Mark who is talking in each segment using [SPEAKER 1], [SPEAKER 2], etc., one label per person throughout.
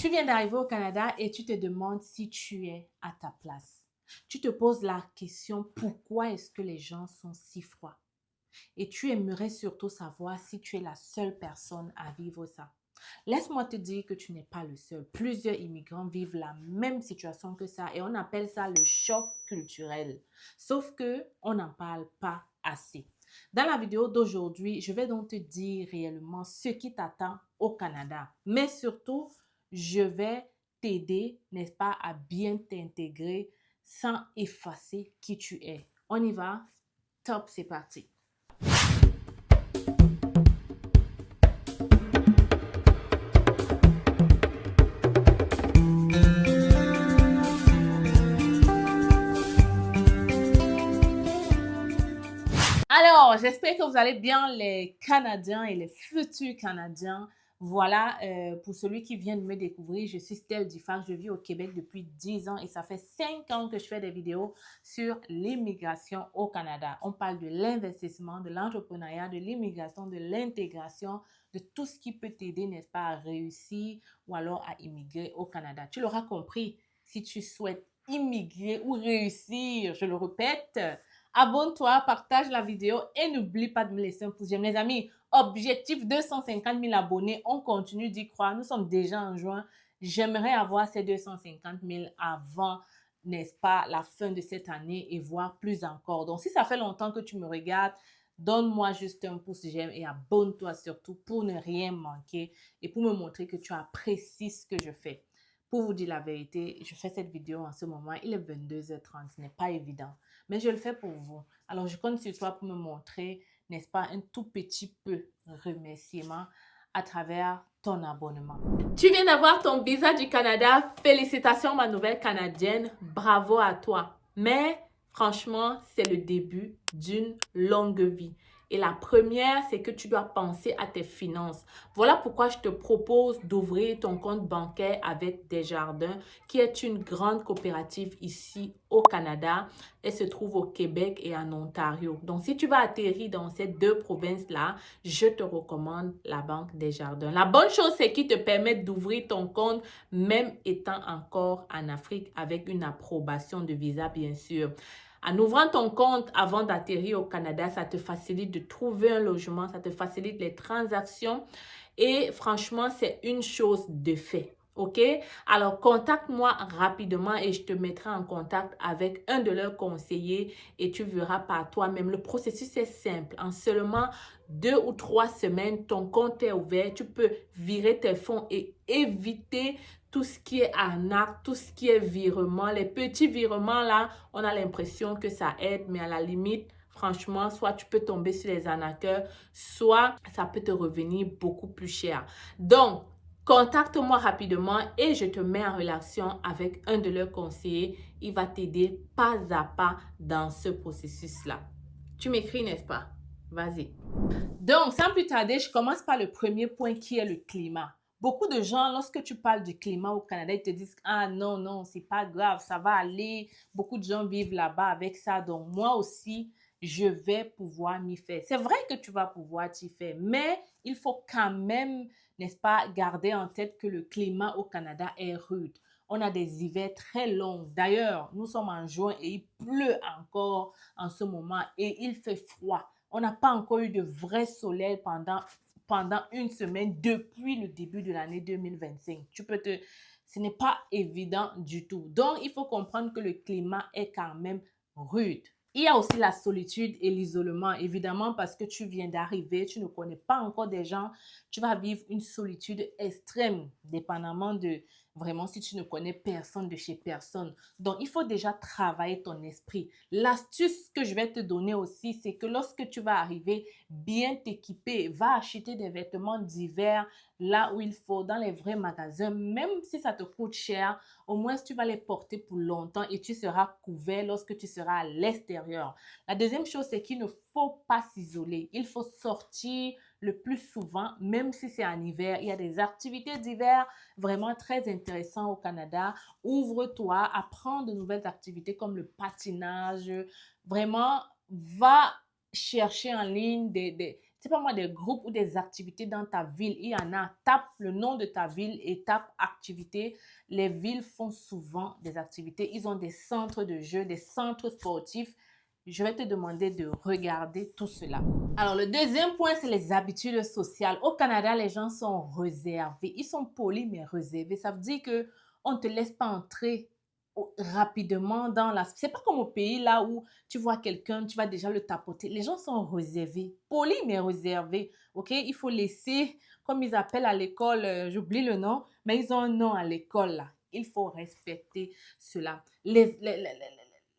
[SPEAKER 1] Tu viens d'arriver au Canada et tu te demandes si tu es à ta place. Tu te poses la question pourquoi est-ce que les gens sont si froids? Et tu aimerais surtout savoir si tu es la seule personne à vivre ça. Laisse-moi te dire que tu n'es pas le seul. Plusieurs immigrants vivent la même situation que ça et on appelle ça le choc culturel. Sauf que on n'en parle pas assez. Dans la vidéo d'aujourd'hui, je vais donc te dire réellement ce qui t'attend au Canada. Mais surtout, je vais t'aider, n'est-ce pas, à bien t'intégrer sans effacer qui tu es. On y va? Top, c'est parti. Alors, j'espère que vous allez bien les Canadiens et les futurs Canadiens. Voilà, pour celui qui vient de me découvrir, je suis Stell Diffard, je vis au Québec depuis 10 ans et ça fait 5 ans que je fais des vidéos sur l'immigration au Canada. On parle de l'investissement, de l'entrepreneuriat, de l'immigration, de l'intégration, de tout ce qui peut t'aider, n'est-ce pas, à réussir ou alors à immigrer au Canada. Tu l'auras compris, si tu souhaites immigrer ou réussir, je le répète, abonne-toi, partage la vidéo et n'oublie pas de me laisser un pouce j'aime. Les amis, objectif 250 000 abonnés, on continue d'y croire. Nous sommes déjà en juin. J'aimerais avoir ces 250 000 avant, n'est-ce pas, la fin de cette année et voir plus encore. Donc, si ça fait longtemps que tu me regardes, donne-moi juste un pouce j'aime et abonne-toi surtout pour ne rien manquer et pour me montrer que tu apprécies ce que je fais. Pour vous dire la vérité, je fais cette vidéo en ce moment, il est 22h30, ce n'est pas évident, mais je le fais pour vous. Alors, je compte sur toi pour me montrer, n'est-ce pas, un tout petit peu remerciement à travers ton abonnement. Tu viens d'avoir ton visa du Canada. Félicitations, ma nouvelle Canadienne. Bravo à toi. Mais franchement, c'est le début d'une longue vie. Et la première, c'est que tu dois penser à tes finances. Voilà pourquoi je te propose d'ouvrir ton compte bancaire avec Desjardins, qui est une grande coopérative ici au Canada. Elle se trouve au Québec et en Ontario. Donc, si tu vas atterrir dans ces deux provinces-là, je te recommande la Banque Desjardins. La bonne chose, c'est qu'ils te permettent d'ouvrir ton compte, même étant encore en Afrique, avec une approbation de visa, bien sûr. En ouvrant ton compte avant d'atterrir au Canada, ça te facilite de trouver un logement, ça te facilite les transactions et franchement, c'est une chose de fait. OK? Alors, contacte-moi rapidement et je te mettrai en contact avec un de leurs conseillers et tu verras par toi-même. Le processus est simple. En seulement 2 ou 3 semaines, ton compte est ouvert. Tu peux virer tes fonds et éviter tout ce qui est arnaque, tout ce qui est virement. Les petits virements là, on a l'impression que ça aide, mais à la limite, franchement, soit tu peux tomber sur les arnaqueurs, soit ça peut te revenir beaucoup plus cher. Donc, contacte-moi rapidement et je te mets en relation avec un de leurs conseillers. Il va t'aider pas à pas dans ce processus-là. Tu m'écris, n'est-ce pas? Vas-y. Donc, sans plus tarder, je commence par le premier point qui est le climat. Beaucoup de gens, lorsque tu parles du climat au Canada, ils te disent « Ah non, non, c'est pas grave, ça va aller. » Beaucoup de gens vivent là-bas avec ça. Donc, moi aussi, je vais pouvoir m'y faire. C'est vrai que tu vas pouvoir t'y faire, mais il faut quand même, n'est-ce pas, garder en tête que le climat au Canada est rude. On a des hivers très longs. D'ailleurs, nous sommes en juin et il pleut encore en ce moment et il fait froid. On n'a pas encore eu de vrai soleil pendant une semaine depuis le début de l'année 2025. Ce n'est pas évident du tout. Donc, il faut comprendre que le climat est quand même rude. Il y a aussi la solitude et l'isolement, évidemment, parce que tu viens d'arriver, tu ne connais pas encore des gens, tu vas vivre une solitude extrême, dépendamment de vraiment si tu ne connais personne de chez personne. Donc, il faut déjà travailler ton esprit. L'astuce que je vais te donner aussi, c'est que lorsque tu vas arriver bien t'équiper, va acheter des vêtements d'hiver là où il faut, dans les vrais magasins, même si ça te coûte cher, au moins tu vas les porter pour longtemps et tu seras couvert lorsque tu seras à l'extérieur. La deuxième chose, c'est qu'il ne faut pas s'isoler. Il faut sortir le plus souvent, même si c'est en hiver. Il y a des activités d'hiver vraiment très intéressantes au Canada. Ouvre-toi, apprends de nouvelles activités comme le patinage. Vraiment, va chercher en ligne c'est pas moi, des groupes ou des activités dans ta ville. Il y en a. Tape le nom de ta ville et tape activité. Les villes font souvent des activités. Ils ont des centres de jeux, des centres sportifs. Je vais te demander de regarder tout cela. Alors, le deuxième point, c'est les habitudes sociales. Au Canada, les gens sont réservés. Ils sont polis, mais réservés. Ça veut dire que on ne te laisse pas entrer rapidement dans la... C'est pas comme au pays là où tu vois quelqu'un, tu vas déjà le tapoter. Les gens sont réservés, polis mais réservés, ok? Il faut laisser, comme ils appellent à l'école, j'oublie le nom, mais ils ont un nom à l'école là. Il faut respecter cela.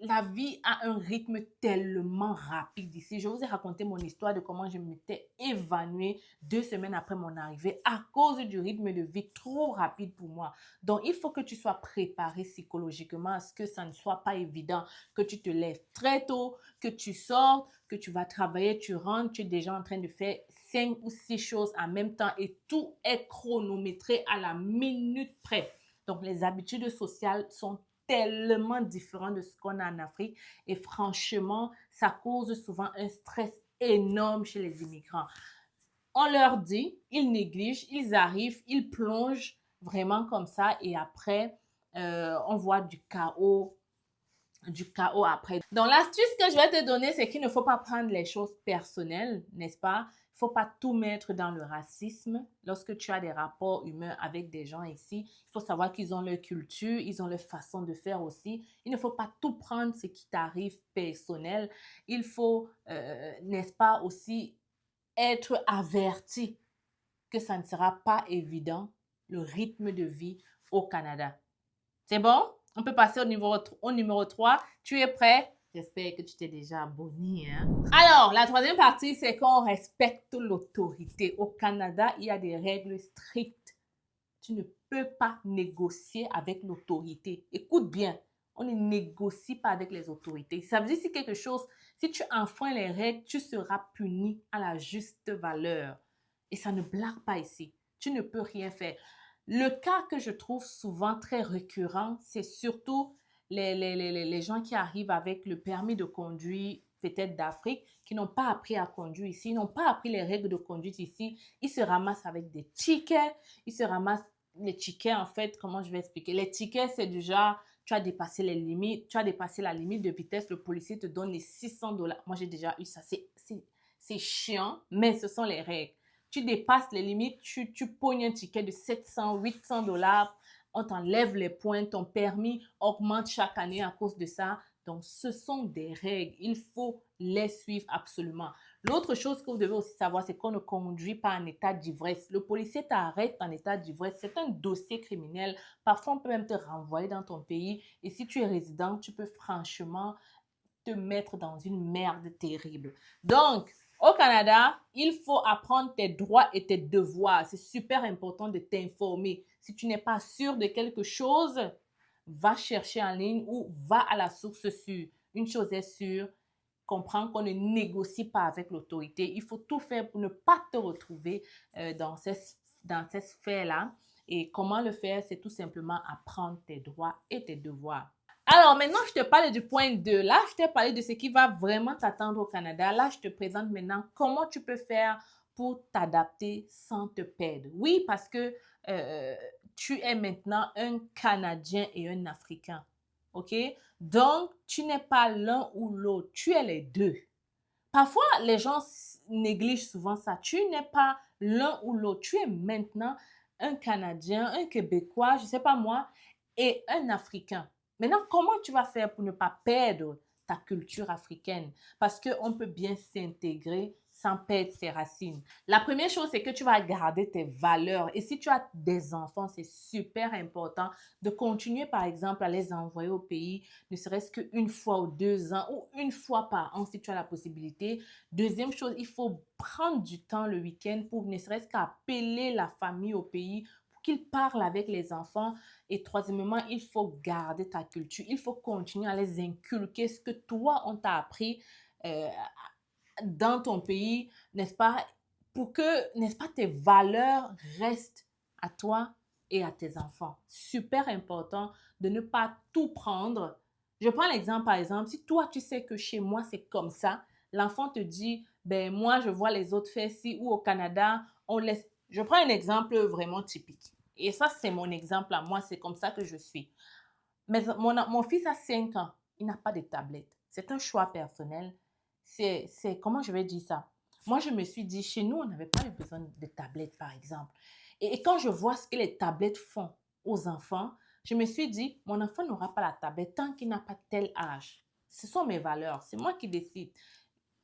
[SPEAKER 1] La vie a un rythme tellement rapide ici. Je vous ai raconté mon histoire de comment je m'étais évanouie 2 semaines après mon arrivée à cause du rythme de vie trop rapide pour moi. Donc, il faut que tu sois préparé psychologiquement à ce que ça ne soit pas évident, que tu te lèves très tôt, que tu sors, que tu vas travailler, tu rentres, tu es déjà en train de faire 5 ou 6 choses en même temps et tout est chronométré à la minute près. Donc, les habitudes sociales sont tellement différent de ce qu'on a en Afrique et franchement, ça cause souvent un stress énorme chez les immigrants. On leur dit, ils négligent, ils arrivent, ils plongent vraiment comme ça et après, on voit du chaos après. Donc, l'astuce que je vais te donner, c'est qu'il ne faut pas prendre les choses personnelles, n'est-ce pas? Il ne faut pas tout mettre dans le racisme. Lorsque tu as des rapports humains avec des gens ici, il faut savoir qu'ils ont leur culture, ils ont leur façon de faire aussi. Il ne faut pas tout prendre ce qui t'arrive personnel. Il faut, n'est-ce pas, aussi être averti que ça ne sera pas évident, le rythme de vie au Canada. C'est bon? On peut passer au numéro 3. Tu es prêt? J'espère que tu t'es déjà abonné. Hein? Alors, la troisième partie, c'est qu'on respecte l'autorité. Au Canada, il y a des règles strictes. Tu ne peux pas négocier avec l'autorité. Écoute bien, on ne négocie pas avec les autorités. Ça veut dire si quelque chose, si tu enfreins les règles, tu seras puni à la juste valeur. Et ça ne blague pas ici. Tu ne peux rien faire. Le cas que je trouve souvent très récurrent, c'est surtout les gens qui arrivent avec le permis de conduire, peut-être d'Afrique, qui n'ont pas appris à conduire ici, n'ont pas appris les règles de conduite ici. Ils se ramassent avec des tickets, ils se ramassent les tickets, en fait, comment je vais expliquer? Les tickets, c'est du genre, tu as dépassé les limites, tu as dépassé la limite de vitesse, le policier te donne les $600. Moi, j'ai déjà eu ça. C'est chiant, mais ce sont les règles. Tu dépasses les limites, tu pognes un ticket de 700, $800, on t'enlève les points, ton permis augmente chaque année à cause de ça. Donc, ce sont des règles. Il faut les suivre absolument. L'autre chose que vous devez aussi savoir, c'est qu'on ne conduit pas en état d'ivresse. Le policier t'arrête en état d'ivresse. C'est un dossier criminel. Parfois, on peut même te renvoyer dans ton pays. Et si tu es résident, tu peux franchement te mettre dans une merde terrible. Donc, au Canada, il faut apprendre tes droits et tes devoirs. C'est super important de t'informer. Si tu n'es pas sûr de quelque chose, va chercher en ligne ou va à la source sûre. Une chose est sûre, comprends qu'on ne négocie pas avec l'autorité. Il faut tout faire pour ne pas te retrouver dans ces sphères-là. Et comment le faire? C'est tout simplement apprendre tes droits et tes devoirs. Alors, maintenant, je te parle du point 2. Là, je t'ai parlé de ce qui va vraiment t'attendre au Canada. Là, je te présente maintenant comment tu peux faire pour t'adapter sans te perdre. Oui, parce que tu es maintenant un Canadien et un Africain. OK? Donc, tu n'es pas l'un ou l'autre. Tu es les deux. Parfois, les gens négligent souvent ça. Tu n'es pas l'un ou l'autre. Tu es maintenant un Canadien, un Québécois, je ne sais pas moi, et un Africain. Maintenant, comment tu vas faire pour ne pas perdre ta culture africaine? Parce qu'on peut bien s'intégrer sans perdre ses racines. La première chose, c'est que tu vas garder tes valeurs. Et si tu as des enfants, c'est super important de continuer, par exemple, à les envoyer au pays, ne serait-ce qu'une fois ou 2 ans ou une fois par an, si tu as la possibilité. Deuxième chose, il faut prendre du temps le week-end pour ne serait-ce qu'appeler la famille au pays, pour qu'ils parlent avec les enfants. Et troisièmement, il faut garder ta culture. Il faut continuer à les inculquer ce que toi, on t'a appris dans ton pays, n'est-ce pas? Pour que, n'est-ce pas, tes valeurs restent à toi et à tes enfants. Super important de ne pas tout prendre. Je prends l'exemple, par exemple, si toi, tu sais que chez moi, c'est comme ça, l'enfant te dit, ben moi, je vois les autres faire ci, ou au Canada, on laisse... Je prends un exemple vraiment typique. Et ça, c'est mon exemple à moi, c'est comme ça que je suis. Mais mon fils a 5 ans, il n'a pas de tablette. C'est un choix personnel. Comment je vais dire ça? Moi, je me suis dit, chez nous, on n'avait pas eu besoin de tablettes, par exemple. Et quand je vois ce que les tablettes font aux enfants, je me suis dit, mon enfant n'aura pas la tablette tant qu'il n'a pas tel âge. Ce sont mes valeurs, c'est moi qui décide.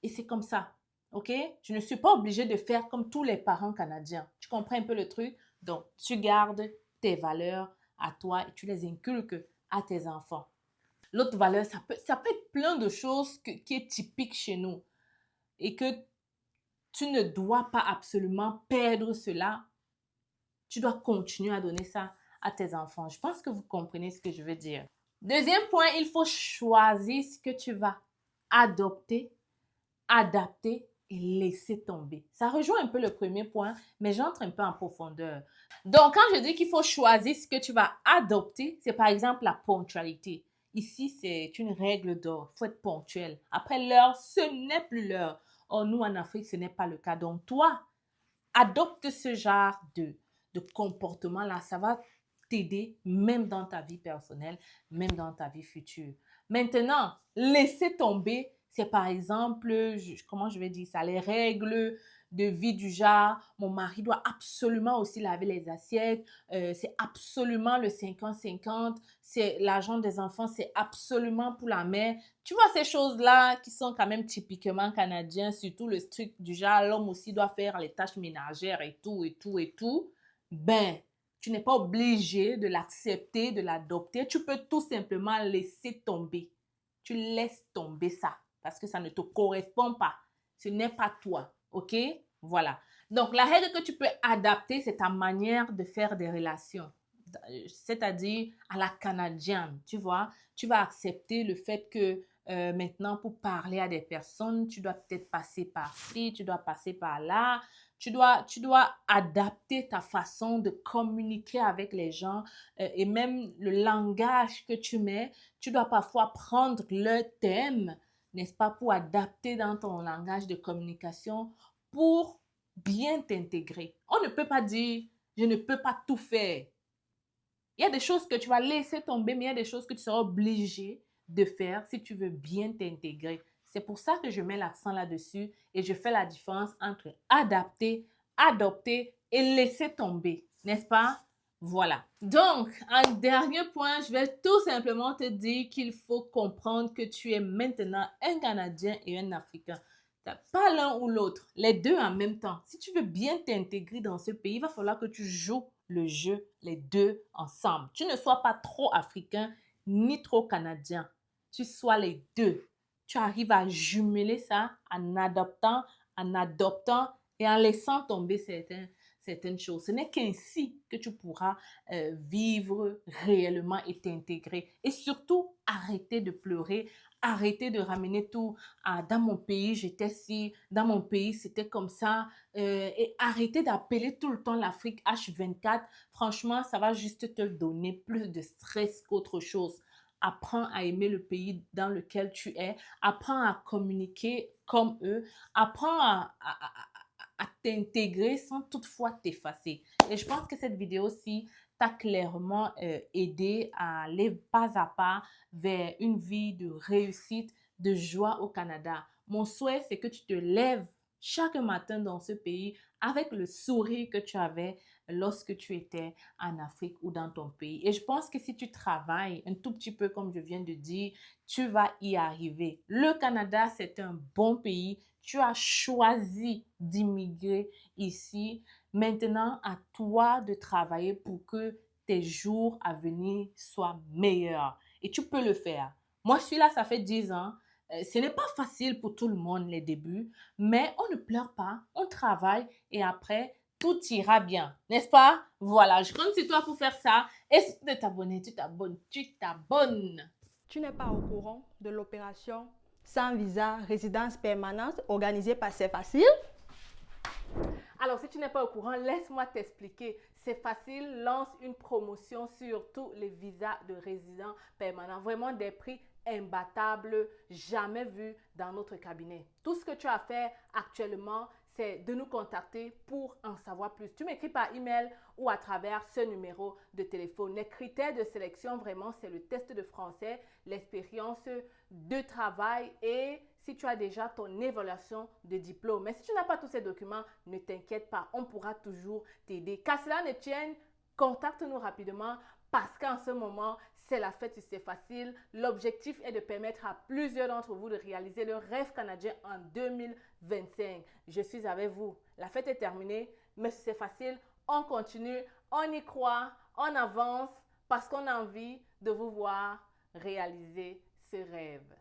[SPEAKER 1] Et c'est comme ça, ok? Je ne suis pas obligée de faire comme tous les parents canadiens. Tu comprends un peu le truc? Donc, tu gardes tes valeurs à toi et tu les inculques à tes enfants. L'autre valeur, ça peut être plein de choses qui est typique chez nous et que tu ne dois pas absolument perdre cela. Tu dois continuer à donner ça à tes enfants. Je pense que vous comprenez ce que je veux dire. Deuxième point, il faut choisir ce que tu vas adopter, adapter et laisser tomber. Ça rejoint un peu le premier point, mais j'entre un peu en profondeur. Donc, quand je dis qu'il faut choisir ce que tu vas adopter, c'est par exemple la ponctualité. Ici, c'est une règle d'or. Il faut être ponctuel. Après l'heure, ce n'est plus l'heure. Or, nous, en Afrique, ce n'est pas le cas. Donc, toi, adopte ce genre de comportement-là. Ça va t'aider même dans ta vie personnelle, même dans ta vie future. Maintenant, laisser tomber, c'est par exemple, comment je vais dire ça, les règles de vie du genre, mon mari doit absolument aussi laver les assiettes, c'est absolument le 50-50, c'est l'argent des enfants, c'est absolument pour la mère. Tu vois ces choses-là qui sont quand même typiquement canadiens, surtout le truc du genre, l'homme aussi doit faire les tâches ménagères et tout, et tout, et tout. Ben, tu n'es pas obligé de l'accepter, de l'adopter. Tu peux tout simplement laisser tomber. Tu laisses tomber ça parce que ça ne te correspond pas. Ce n'est pas toi, ok? Voilà. Donc, la règle que tu peux adapter, c'est ta manière de faire des relations. C'est-à-dire à la canadienne, tu vois. Tu vas accepter le fait que maintenant, pour parler à des personnes, tu dois peut-être passer par ci, tu dois passer par là. Tu dois adapter ta façon de communiquer avec les gens et même le langage que tu mets. Tu dois parfois prendre le thème, n'est-ce pas, pour adapter dans ton langage de communication pour bien t'intégrer. On ne peut pas dire, je ne peux pas tout faire. Il y a des choses que tu vas laisser tomber, mais il y a des choses que tu seras obligé de faire si tu veux bien t'intégrer. C'est pour ça que je mets l'accent là-dessus et je fais la différence entre adapter, adopter et laisser tomber, n'est-ce pas? Voilà. Donc, un dernier point, je vais tout simplement te dire qu'il faut comprendre que tu es maintenant un Canadien et un Africain. Tu n'as pas l'un ou l'autre, les deux en même temps. Si tu veux bien t'intégrer dans ce pays, il va falloir que tu joues le jeu, les deux ensemble. Tu ne sois pas trop africain ni trop canadien. Tu sois les deux. Tu arrives à jumeler ça en adoptant et en laissant tomber certaines choses. Ce n'est qu'ainsi que tu pourras vivre réellement et t'intégrer. Et surtout, arrêter de pleurer, arrêter de ramener tout dans mon pays, j'étais ci, dans mon pays, c'était comme ça. Et arrêter d'appeler tout le temps l'Afrique H24. Franchement, ça va juste te donner plus de stress qu'autre chose. Apprends à aimer le pays dans lequel tu es. Apprends à communiquer comme eux. Apprends à t'intégrer sans toutefois t'effacer. Et je pense que cette vidéo-ci t'a clairement aidé à aller pas à pas vers une vie de réussite, de joie au Canada. Mon souhait, c'est que tu te lèves chaque matin dans ce pays avec le sourire que tu avais lorsque tu étais en Afrique ou dans ton pays. Et je pense que si tu travailles un tout petit peu comme je viens de dire, tu vas y arriver. Le Canada, c'est un bon pays. Tu as choisi d'immigrer ici. Maintenant, à toi de travailler pour que tes jours à venir soient meilleurs. Et tu peux le faire. Moi, je suis là, ça fait 10 ans. Ce n'est pas facile pour tout le monde les débuts, mais on ne pleure pas, on travaille et après, tout ira bien, n'est-ce pas? Voilà, je compte sur toi pour faire ça. Et si tu veux t'abonner, tu t'abonnes, tu t'abonnes.
[SPEAKER 2] Tu n'es pas au courant de l'opération sans visa résidence permanente organisée par C'est Facile?
[SPEAKER 1] Alors, si tu n'es pas au courant, laisse-moi t'expliquer. C'est facile, lance une promotion sur tous les visas de résidents permanents. Vraiment des prix imbattables, jamais vus dans notre cabinet. Tout ce que tu as à faire actuellement, c'est de nous contacter pour en savoir plus. Tu m'écris par email ou à travers ce numéro de téléphone. Les critères de sélection, vraiment, c'est le test de français, l'expérience de travail et si tu as déjà ton évaluation de diplôme. Mais si tu n'as pas tous ces documents, ne t'inquiète pas, on pourra toujours t'aider. Qu'à cela ne tienne, contacte-nous rapidement parce qu'en ce moment, c'est la fête, c'est facile. L'objectif est de permettre à plusieurs d'entre vous de réaliser le rêve canadien en 2025. Je suis avec vous. La fête est terminée, mais c'est facile. On continue, on y croit, on avance parce qu'on a envie de vous voir réaliser ce rêve.